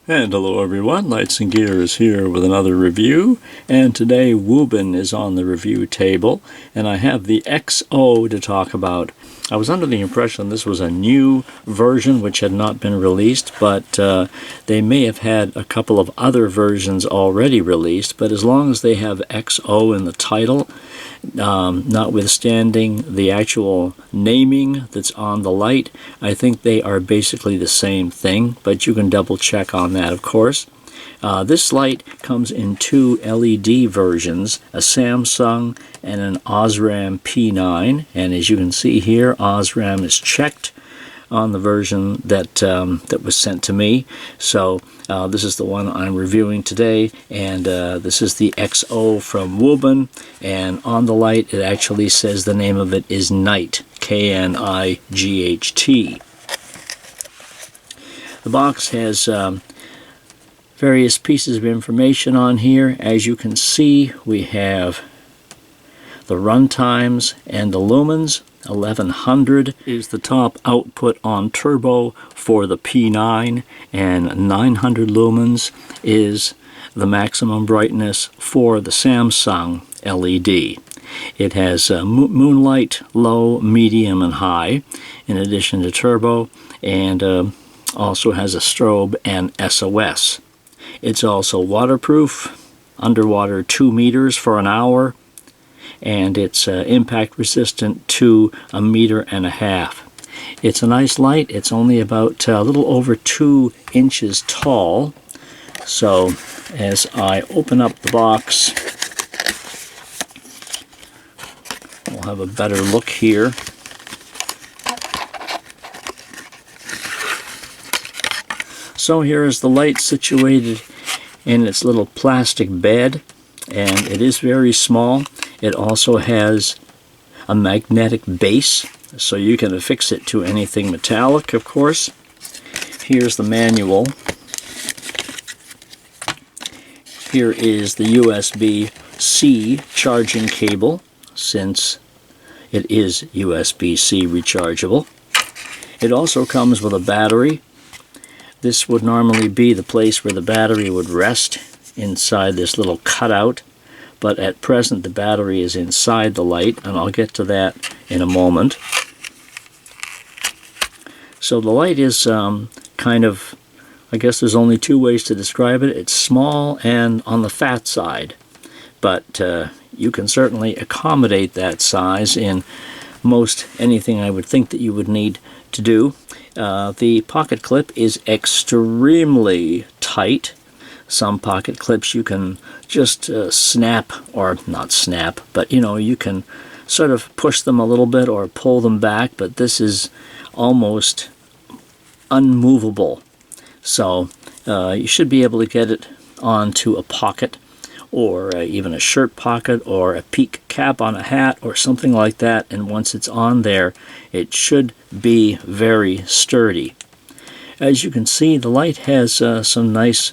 And hello everyone, Lights and Gear is here with another review, and today Wuben is on the review table, and I have the X-0 to talk about. I was under the impression this was a new version which had not been released, but they may have had a couple of other versions already released, but as long as they have X-0 in the title, notwithstanding the actual naming that's on the light, I think they are basically the same thing, but you can double check on that, of course. This light comes in two LED versions, a Samsung and an Osram P9, and as you can see here, Osram is checked on the version that that was sent to me. So this is the one I'm reviewing today, and this is the X-0 from Wuben, and on the light it actually says the name of it is Knight, K-N-I-G-H-T. The box has various pieces of information on here. As you can see, we have the run times and the lumens. 1100 is the top output on turbo for the P9, and 900 lumens is the maximum brightness for the Samsung LED. It has moonlight, low, medium, and high, in addition to turbo, and also has a strobe and SOS. It's also waterproof, underwater 2 meters for an hour, and it's impact resistant to 1.5 meters. It's a nice light. It's only about a little over 2 inches tall. So as I open up the box, we'll have a better look here. So here is the light situated in its little plastic bed, and it is very small. It also has a magnetic base, so you can affix it to anything metallic, of course. Here's the manual. Here is the USB-C charging cable, since it is USB-C rechargeable. It also comes with a battery. This would normally be the place where the battery would rest, inside this little cutout, but at present the battery is inside the light, and I'll get to that in a moment. So the light is kind of, I guess there's only two ways to describe it. It's small and on the fat side, but you can certainly accommodate that size in most anything I would think that you would need to do. The pocket clip is extremely tight. Some pocket clips you can just snap, or not snap, but you can sort of push them a little bit or pull them back, but this is almost unmovable. So you should be able to get it onto a pocket, or even a shirt pocket, or a peak cap on a hat, or something like that, and once it's on there, it should be very sturdy. As you can see, the light has some nice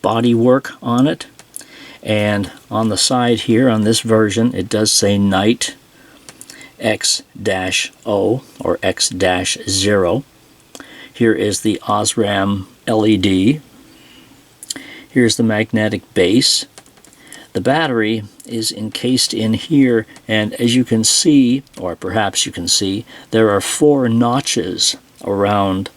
body work on it, and on the side here, on this version, it does say Knight X-0 or X-0. Here is the Osram LED. Here's the magnetic base. The battery is encased in here, and as you can see, or perhaps you can see, there are 4 notches around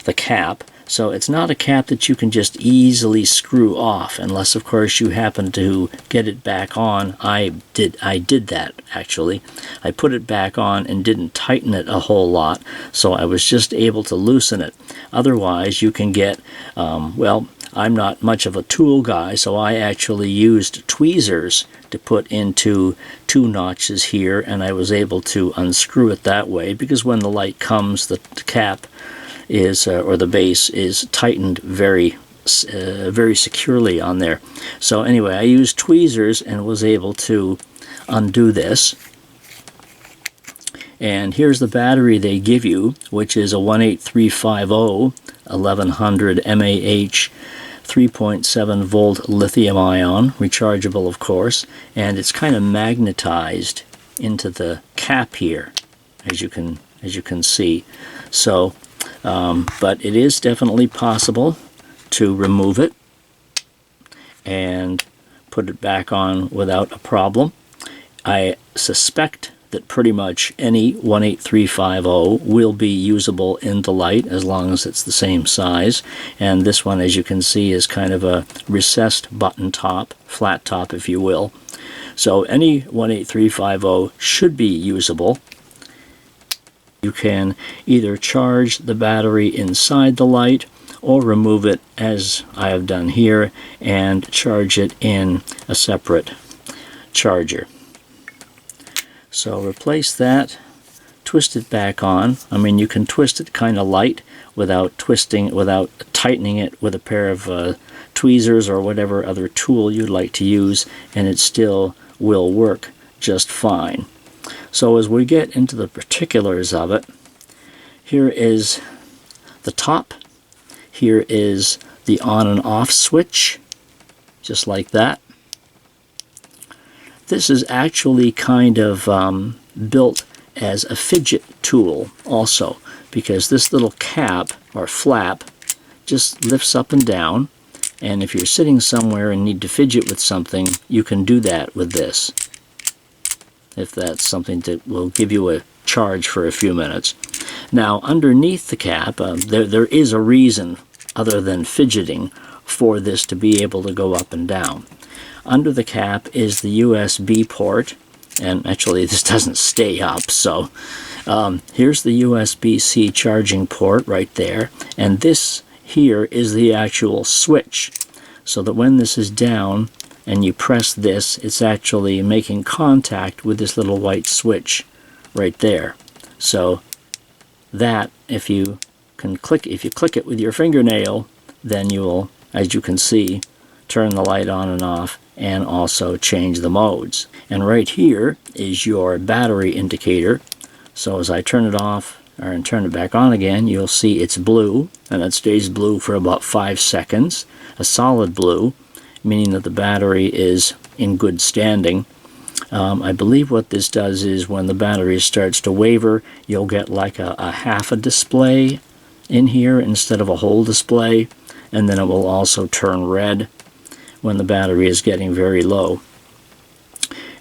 the cap. So it's not a cap that you can just easily screw off, unless of course you happen to get it back on. I did that actually. I put it back on and didn't tighten it a whole lot, so I was just able to loosen it. Otherwise you can get, well, I'm not much of a tool guy, so I actually used tweezers to put into 2 notches here, and I was able to unscrew it that way, because when the light comes, the cap is, or the base is tightened very securely on there. So anyway, I used tweezers and was able to undo this. And here's the battery they give you, which is a 18350 1100 mAh 3.7 volt lithium ion, rechargeable of course, and it's kind of magnetized into the cap here, as you can see. So But it is definitely possible to remove it and put it back on without a problem. I suspect that pretty much any 18350 will be usable in the light as long as it's the same size. And this one, as you can see, is kind of a recessed button top, flat top if you will. So any 18350 should be usable. You can either charge the battery inside the light or remove it, as I have done here, and charge it in a separate charger. So replace that, twist it back on. I mean, you can twist it kind of light without tightening it with a pair of tweezers or whatever other tool you'd like to use, and it still will work just fine. So as we get into the particulars of it, here is the top, here is the on and off switch, just like that. This is actually kind of built as a fidget tool also, because this little cap or flap just lifts up and down, and if you're sitting somewhere and need to fidget with something, you can do that with this, if that's something that will give you a charge for a few minutes. Now, underneath the cap, there is a reason other than fidgeting for this to be able to go up and down. Under the cap is the USB port, and actually this doesn't stay up, so here's the USB-C charging port right there, and this here is the actual switch, so that when this is down and you press this, it's actually making contact with this little white switch right there. So that, if you click it with your fingernail, then you will, as you can see, turn the light on and off and also change the modes. And right here is your battery indicator. So as I turn it off and turn it back on again, you'll see it's blue, and it stays blue for about 5 seconds. A solid blue, meaning that the battery is in good standing. I believe what this does is when the battery starts to waver, you'll get like a half a display in here instead of a whole display, and then it will also turn red when the battery is getting very low.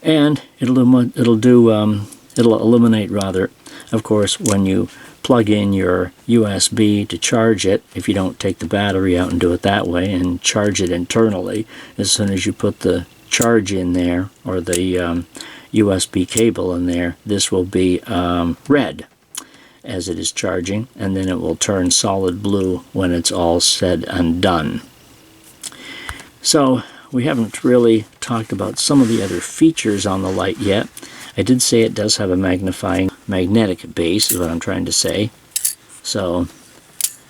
And it'll illuminate rather, of course, when you plug in your USB to charge it, if you don't take the battery out and do it that way and charge it internally. As soon as you put the charge in there, or the USB cable in there, this will be red as it is charging, and then it will turn solid blue when it's all said and done. So we haven't really talked about some of the other features on the light yet. I did say it does have a magnetic base, is what I'm trying to say. So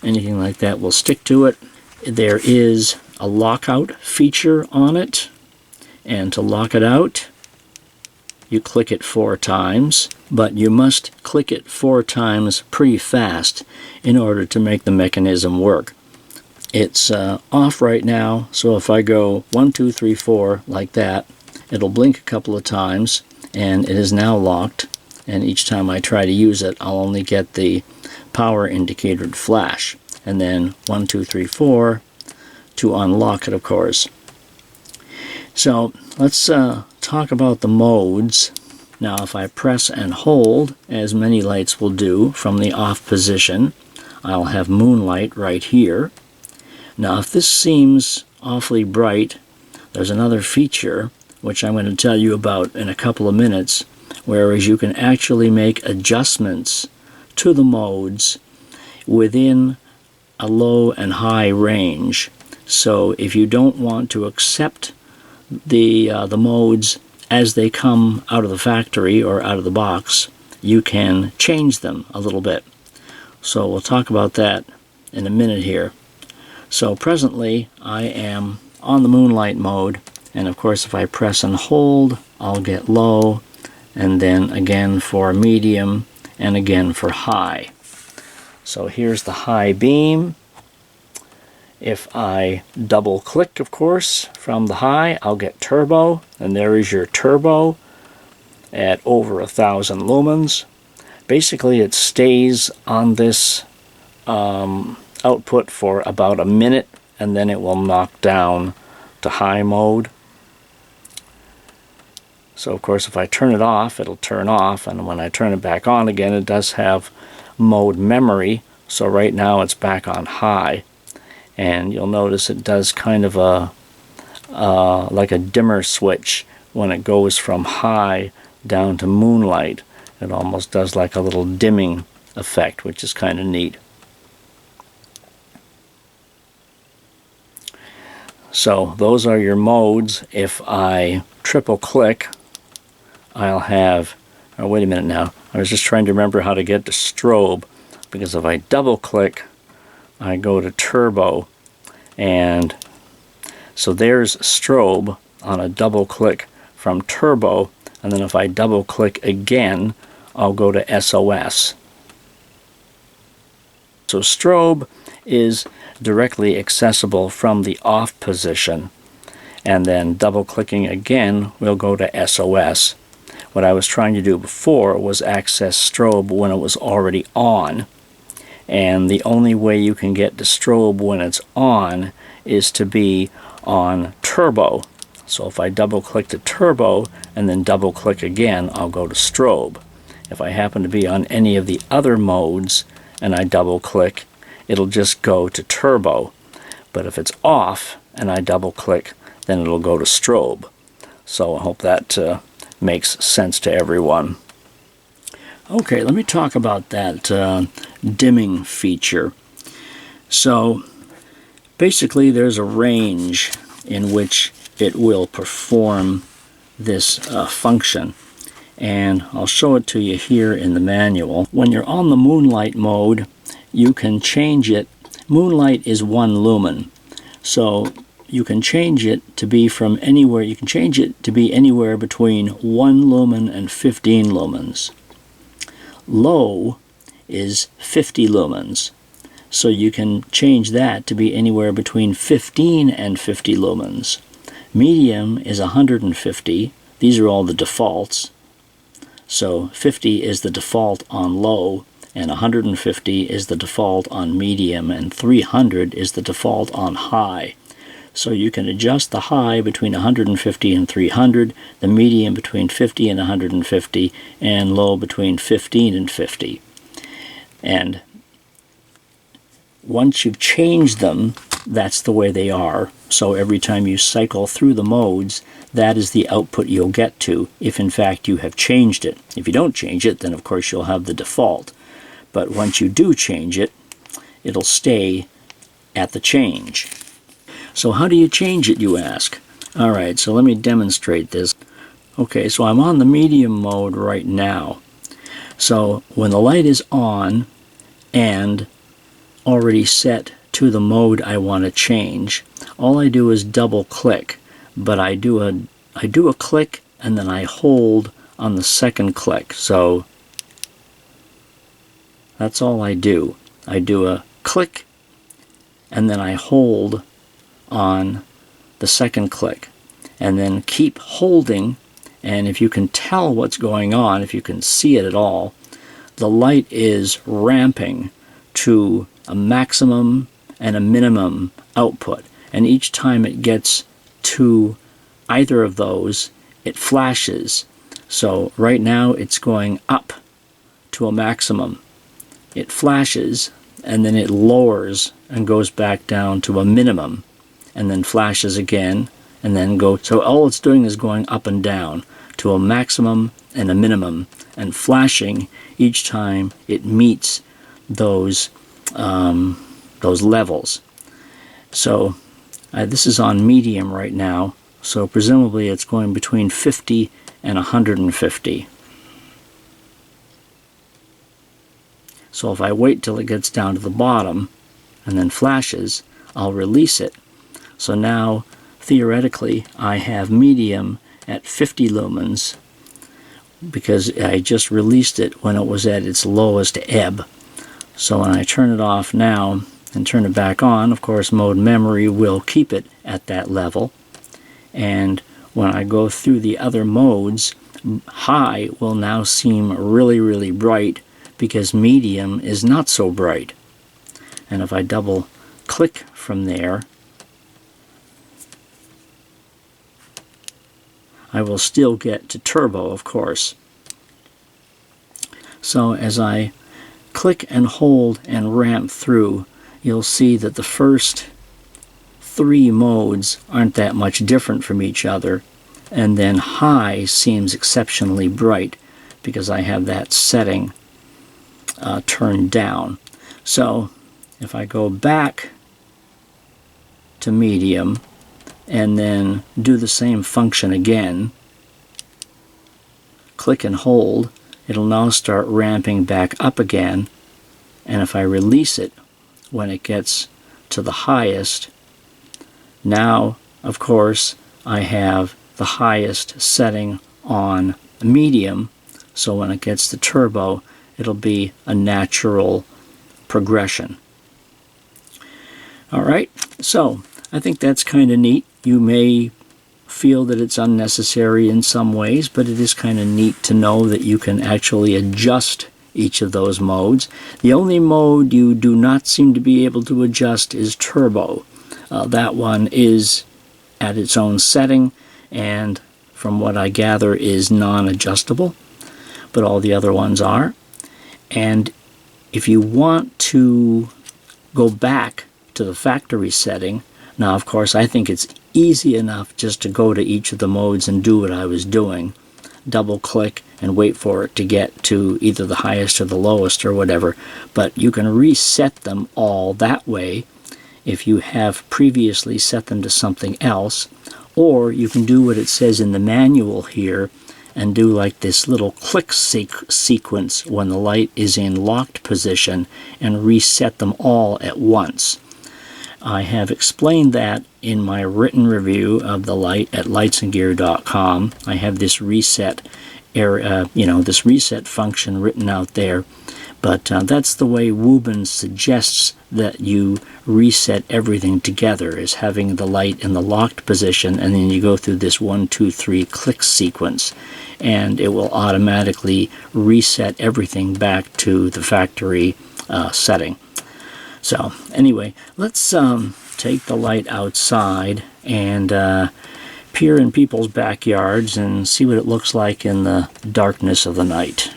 anything like that will stick to it. There is a lockout feature on it, and to lock it out, you click it 4 times, but you must click it 4 times pretty fast in order to make the mechanism work. It's off right now, so if I go 1, 2, 3, 4 like that, it'll blink a couple of times, and it is now locked, and each time I try to use it, I'll only get the power indicator to flash, and then 1, 2, 3, 4 to unlock it, of course. So let's talk about the modes. Now if I press and hold, as many lights will do, from the off position, I'll have moonlight right here. Now if this seems awfully bright, there's another feature which I'm going to tell you about in a couple of minutes, whereas you can actually make adjustments to the modes within a low and high range. So if you don't want to accept the modes as they come out of the factory or out of the box, you can change them a little bit. So we'll talk about that in a minute here. So presently I am on the moonlight mode, and of course if I press and hold, I'll get low, and then again for medium, and again for high. So here's the high beam. If I double click, of course, from the high, I'll get turbo, and there is your turbo at over 1,000 lumens. Basically it stays on this output for about a minute, and then it will knock down to high mode. So of course if I turn it off, it'll turn off, and when I turn it back on again, it does have mode memory. So right now it's back on high, and you'll notice it does kind of a like a dimmer switch when it goes from high down to moonlight. It almost does like a little dimming effect, which is kind of neat. So those are your modes. If I triple click, I'll have, oh wait a minute now, I was just trying to remember how to get to strobe, because if I double click, I go to turbo, and so there's strobe on a double click from turbo, and then if I double click again, I'll go to SOS. So strobe is directly accessible from the off position, and then double clicking again we'll go to SOS. What I was trying to do before was access strobe when it was already on, and the only way you can get to strobe when it's on is to be on turbo. So if I double click to turbo and then double click again, I'll go to strobe. If I happen to be on any of the other modes and I double click, it'll just go to turbo. But if it's off and I double click, then it'll go to strobe. So I hope that makes sense to everyone. Okay, let me talk about that dimming feature. So basically there's a range in which it will perform this function, and I'll show it to you here in the manual. When you're on the moonlight mode, you can change it. Moonlight is 1 lumen, so you can change it to be from anywhere. You can change it to be anywhere between 1 lumen and 15 lumens. Low is 50 lumens, so you can change that to be anywhere between 15 and 50 lumens. Medium is 150. These are all the defaults. So 50 is the default on low, and 150 is the default on medium, and 300 is the default on high. So you can adjust the high between 150 and 300, the medium between 50 and 150, and low between 15 and 50. And once you've changed them, that's the way they are. So every time you cycle through the modes, that is the output you'll get to, if in fact you have changed it. If you don't change it, then of course you'll have the default. But once you do change it, it'll stay at the change. So how do you change it, you ask? Alright, so let me demonstrate this. Okay, so I'm on the medium mode right now. So when the light is on and already set to the mode I want to change, all I do is double click, but I do a click and then I hold on the second click. So that's all I do. I do a click and then I hold on the second click, and then keep holding. And if you can tell what's going on, if you can see it at all, the light is ramping to a maximum and a minimum output, and each time it gets to either of those, it flashes. So right now it's going up to a maximum. It flashes and then it lowers and goes back down to a minimum, and then flashes again, and then go. So all it's doing is going up and down to a maximum and a minimum, and flashing each time it meets those levels. So this is on medium right now, so presumably it's going between 50 and 150. So if I wait till it gets down to the bottom and then flashes, I'll release it. So now, theoretically, I have medium at 50 lumens because I just released it when it was at its lowest ebb. So when I turn it off now and turn it back on, of course, mode memory will keep it at that level. And when I go through the other modes, high will now seem really, really bright because medium is not so bright. And if I double click from there, I will still get to turbo, of course. So as I click and hold and ramp through, you'll see that the first 3 modes aren't that much different from each other, and then high seems exceptionally bright because I have that setting turned down. So if I go back to medium and then do the same function again, click and hold, it'll now start ramping back up again, and if I release it when it gets to the highest, now of course I have the highest setting on medium, so when it gets to turbo it'll be a natural progression. Alright, so I think that's kind of neat. You may feel that it's unnecessary in some ways, but it is kind of neat to know that you can actually adjust each of those modes. The only mode you do not seem to be able to adjust is turbo. That one is at its own setting, and from what I gather is non-adjustable, but all the other ones are. And if you want to go back to the factory setting, now of course I think it's easy enough just to go to each of the modes and do what I was doing. Double click and wait for it to get to either the highest or the lowest or whatever, but you can reset them all that way if you have previously set them to something else, or you can do what it says in the manual here and do like this little click sequence when the light is in locked position and reset them all at once. I have explained that in my written review of the light at lightsandgear.com. I have this reset this reset function written out there, but that's the way Wuben suggests that you reset everything together, is having the light in the locked position, and then you go through this 1, 2, 3 click sequence, and it will automatically reset everything back to the factory setting. So anyway, let's take the light outside and peer in people's backyards and see what it looks like in the darkness of the night.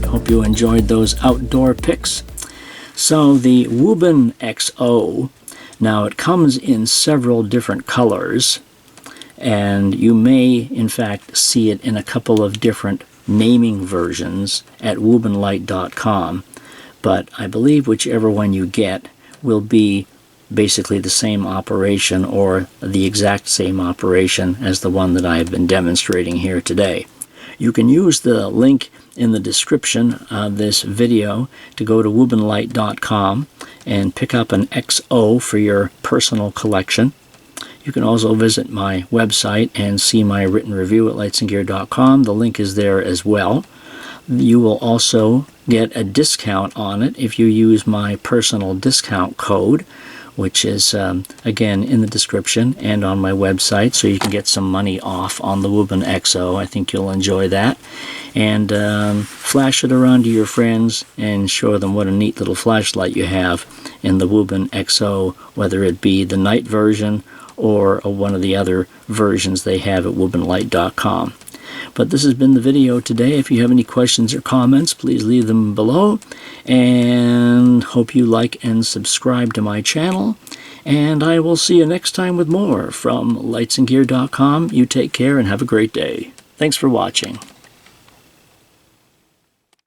Hope you enjoyed those outdoor pics. So the Wuben X-0, now it comes in several different colors, and you may in fact see it in a couple of different naming versions at Wubenlight.com, but I believe whichever one you get will be basically the same operation or the exact same operation as the one that I have been demonstrating here today. You can use the link in the description of this video to go to Wubenlight.com and pick up an X-0 for your personal collection. You can also visit my website and see my written review at lightsandgear.com. The link is there as well. You will also get a discount on it if you use my personal discount code, which is again in the description and on my website, so you can get some money off on the Wuben X-0. I think you'll enjoy that. And flash it around to your friends and show them what a neat little flashlight you have in the Wuben X-0, whether it be the night version or one of the other versions they have at Wubenlight.com. But this has been the video today. If you have any questions or comments, please leave them below. And hope you like and subscribe to my channel. And I will see you next time with more from lightsandgear.com. You take care and have a great day. Thanks for watching.